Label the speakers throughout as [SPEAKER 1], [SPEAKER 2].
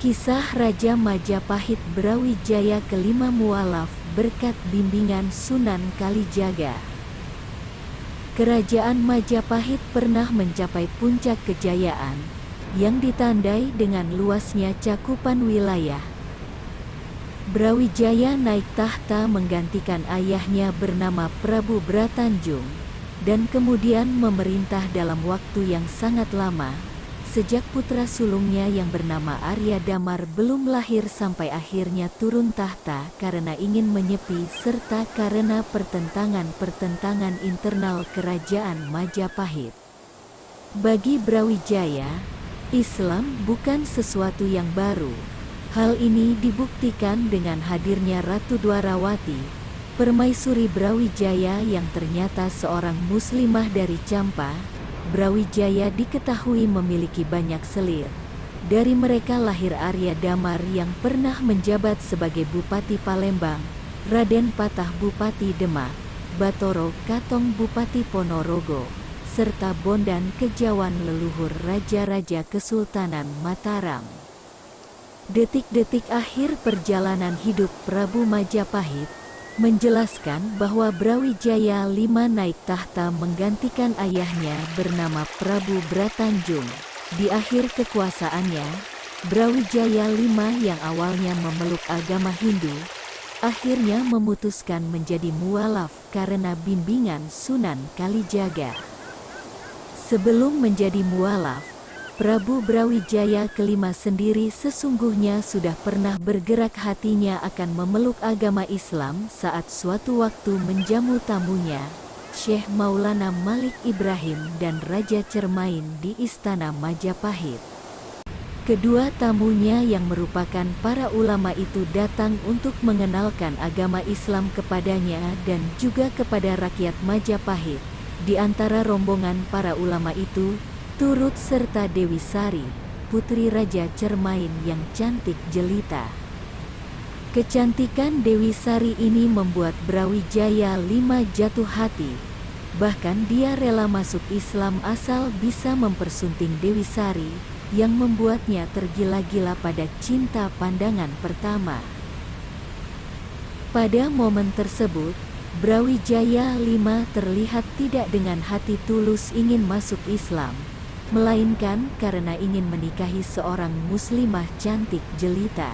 [SPEAKER 1] Kisah Raja Majapahit Brawijaya kelima mualaf berkat bimbingan Sunan Kalijaga. Kerajaan Majapahit pernah mencapai puncak kejayaan, yang ditandai dengan luasnya cakupan wilayah. Brawijaya naik tahta menggantikan ayahnya bernama Prabu Bratanjung, dan kemudian memerintah dalam waktu yang sangat lama, sejak putra sulungnya yang bernama Arya Damar belum lahir sampai akhirnya turun tahta karena ingin menyepi serta karena pertentangan internal kerajaan Majapahit. Bagi Brawijaya, Islam bukan sesuatu yang baru. Hal ini dibuktikan dengan hadirnya Ratu Dwarawati, permaisuri Brawijaya yang ternyata seorang muslimah dari Campa. Brawijaya diketahui memiliki banyak selir. Dari mereka lahir Arya Damar yang pernah menjabat sebagai Bupati Palembang, Raden Patah Bupati Demak, Batoro Katong Bupati Ponorogo, serta Bondan Kejawan leluhur Raja-Raja Kesultanan Mataram. Detik-detik akhir perjalanan hidup Prabu Majapahit menjelaskan bahwa Brawijaya V naik tahta menggantikan ayahnya bernama Prabu Bratanjung. Di akhir kekuasaannya, Brawijaya V yang awalnya memeluk agama Hindu, akhirnya memutuskan menjadi mualaf karena bimbingan Sunan Kalijaga. Sebelum menjadi mualaf, Prabu Brawijaya kelima sendiri sesungguhnya sudah pernah bergerak hatinya akan memeluk agama Islam saat suatu waktu menjamu tamunya, Syekh Maulana Malik Ibrahim dan Raja Cermain di Istana Majapahit. Kedua tamunya yang merupakan para ulama itu datang untuk mengenalkan agama Islam kepadanya dan juga kepada rakyat Majapahit. Di antara rombongan para ulama itu, turut serta Dewi Sari, putri Raja Cermain yang cantik jelita. Kecantikan Dewi Sari ini membuat Brawijaya V jatuh hati. Bahkan dia rela masuk Islam asal bisa mempersunting Dewi Sari, yang membuatnya tergila-gila pada cinta pandangan pertama. Pada momen tersebut, Brawijaya V terlihat tidak dengan hati tulus ingin masuk Islam, melainkan karena ingin menikahi seorang muslimah cantik jelita.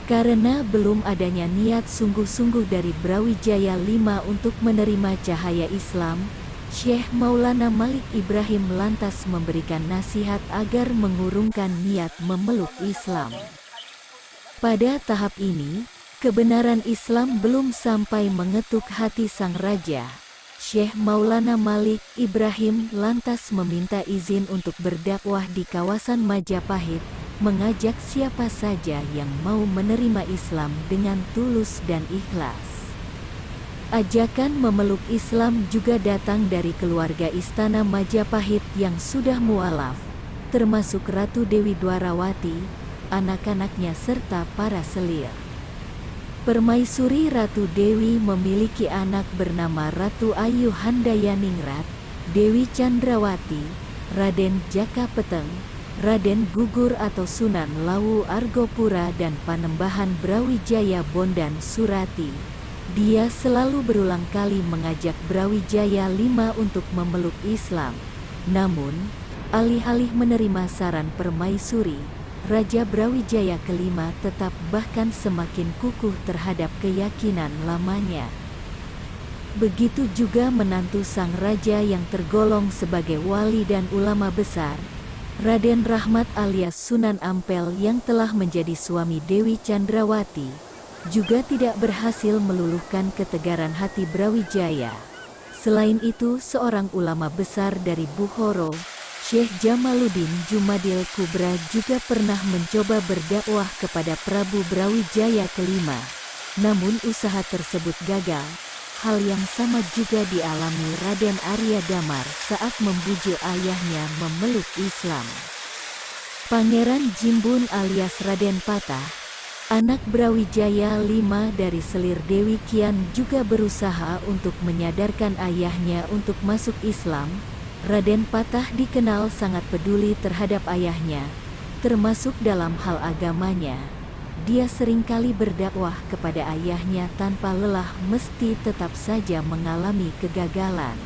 [SPEAKER 1] Karena belum adanya niat sungguh-sungguh dari Brawijaya V untuk menerima cahaya Islam, Syekh Maulana Malik Ibrahim lantas memberikan nasihat agar mengurungkan niat memeluk Islam. Pada tahap ini, kebenaran Islam belum sampai mengetuk hati sang raja. Syekh Maulana Malik Ibrahim lantas meminta izin untuk berdakwah di kawasan Majapahit, mengajak siapa saja yang mau menerima Islam dengan tulus dan ikhlas. Ajakan memeluk Islam juga datang dari keluarga Istana Majapahit yang sudah mualaf, termasuk Ratu Dewi Dwarawati, anak-anaknya serta para selir. Permaisuri Ratu Dewi memiliki anak bernama Ratu Ayu Handayaningrat, Dewi Chandrawati, Raden Jaka Peteng, Raden Gugur atau Sunan Lawu Argopura dan Panembahan Brawijaya Bondan Surati. Dia selalu berulang kali mengajak Brawijaya V untuk memeluk Islam. Namun, alih-alih menerima saran permaisuri, Raja Brawijaya kelima tetap bahkan semakin kukuh terhadap keyakinan lamanya. Begitu juga menantu sang raja yang tergolong sebagai wali dan ulama besar, Raden Rahmat alias Sunan Ampel yang telah menjadi suami Dewi Chandrawati, juga tidak berhasil meluluhkan ketegaran hati Brawijaya. Selain itu, seorang ulama besar dari Bukhoro, Syekh Jamaluddin Jumadil Kubra juga pernah mencoba berdakwah kepada Prabu Brawijaya kelima. Namun usaha tersebut gagal. Hal yang sama juga dialami Raden Arya Damar saat membujuk ayahnya memeluk Islam. Pangeran Jimbun alias Raden Patah, anak Brawijaya V dari selir Dewi Kian juga berusaha untuk menyadarkan ayahnya untuk masuk Islam. Raden Patah dikenal sangat peduli terhadap ayahnya, termasuk dalam hal agamanya. Dia seringkali berdakwah kepada ayahnya tanpa lelah meski tetap saja mengalami kegagalan.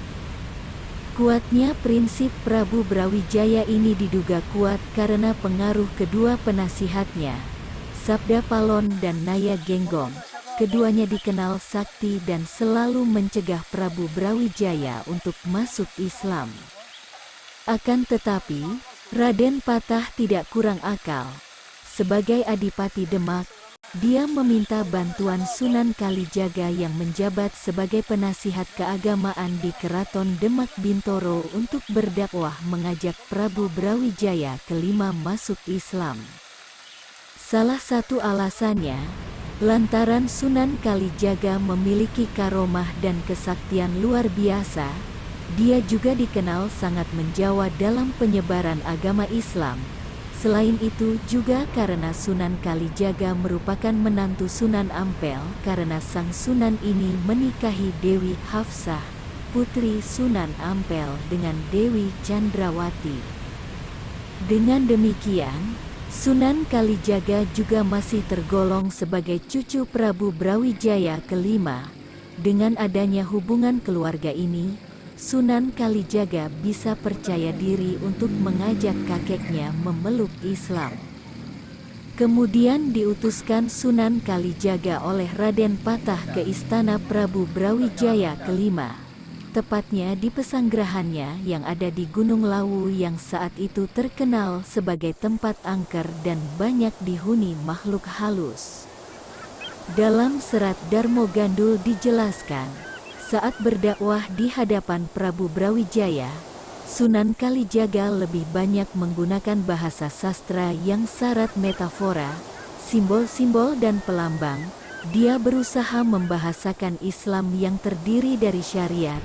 [SPEAKER 1] Kuatnya prinsip Prabu Brawijaya ini diduga kuat karena pengaruh kedua penasihatnya, Sabda Palon dan Naya Genggong. Keduanya dikenal sakti dan selalu mencegah Prabu Brawijaya untuk masuk Islam. Akan tetapi, Raden Patah tidak kurang akal. Sebagai Adipati Demak, dia meminta bantuan Sunan Kalijaga yang menjabat sebagai penasihat keagamaan di Keraton Demak Bintoro untuk berdakwah mengajak Prabu Brawijaya kelima masuk Islam. Salah satu alasannya, lantaran Sunan Kalijaga memiliki karomah dan kesaktian luar biasa, dia juga dikenal sangat menjawa dalam penyebaran agama Islam. Selain itu juga karena Sunan Kalijaga merupakan menantu Sunan Ampel karena sang Sunan ini menikahi Dewi Hafsah, putri Sunan Ampel dengan Dewi Chandrawati. Dengan demikian, Sunan Kalijaga juga masih tergolong sebagai cucu Prabu Brawijaya kelima. Dengan adanya hubungan keluarga ini, Sunan Kalijaga bisa percaya diri untuk mengajak kakeknya memeluk Islam. Kemudian diutuskan Sunan Kalijaga oleh Raden Patah ke istana Prabu Brawijaya kelima, tepatnya di pesanggerahannya yang ada di Gunung Lawu yang saat itu terkenal sebagai tempat angker dan banyak dihuni makhluk halus. Dalam serat Darmo Gandul dijelaskan, saat berdakwah di hadapan Prabu Brawijaya, Sunan Kalijaga lebih banyak menggunakan bahasa sastra yang syarat metafora, simbol-simbol dan pelambang. Dia berusaha membahasakan Islam yang terdiri dari syariat,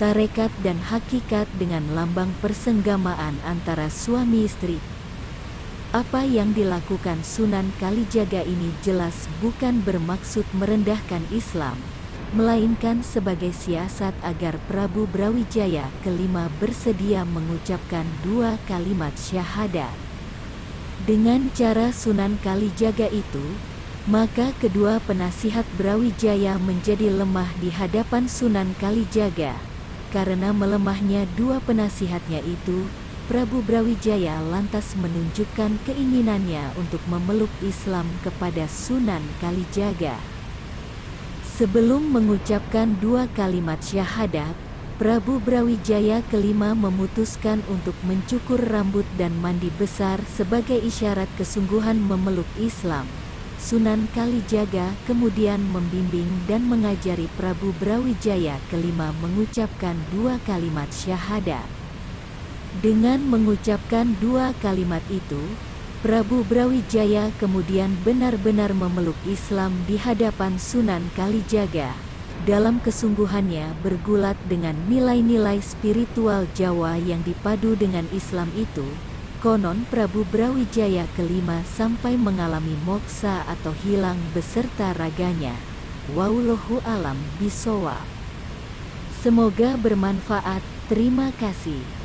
[SPEAKER 1] tarekat dan hakikat dengan lambang persenggamaan antara suami istri. Apa yang dilakukan Sunan Kalijaga ini jelas bukan bermaksud merendahkan Islam, melainkan sebagai siasat agar Prabu Brawijaya kelima bersedia mengucapkan dua kalimat syahadat. Dengan cara Sunan Kalijaga itu, maka kedua penasihat Brawijaya menjadi lemah di hadapan Sunan Kalijaga. Karena melemahnya dua penasihatnya itu, Prabu Brawijaya lantas menunjukkan keinginannya untuk memeluk Islam kepada Sunan Kalijaga. Sebelum mengucapkan dua kalimat syahadat, Prabu Brawijaya kelima memutuskan untuk mencukur rambut dan mandi besar sebagai isyarat kesungguhan memeluk Islam. Sunan Kalijaga kemudian membimbing dan mengajari Prabu Brawijaya kelima mengucapkan dua kalimat syahadat. Dengan mengucapkan dua kalimat itu, Prabu Brawijaya kemudian benar-benar memeluk Islam di hadapan Sunan Kalijaga. Dalam kesungguhannya bergulat dengan nilai-nilai spiritual Jawa yang dipadu dengan Islam itu, konon Prabu Brawijaya kelima sampai mengalami moksa atau hilang beserta raganya. Wallahu alam bishawab. Semoga bermanfaat. Terima kasih.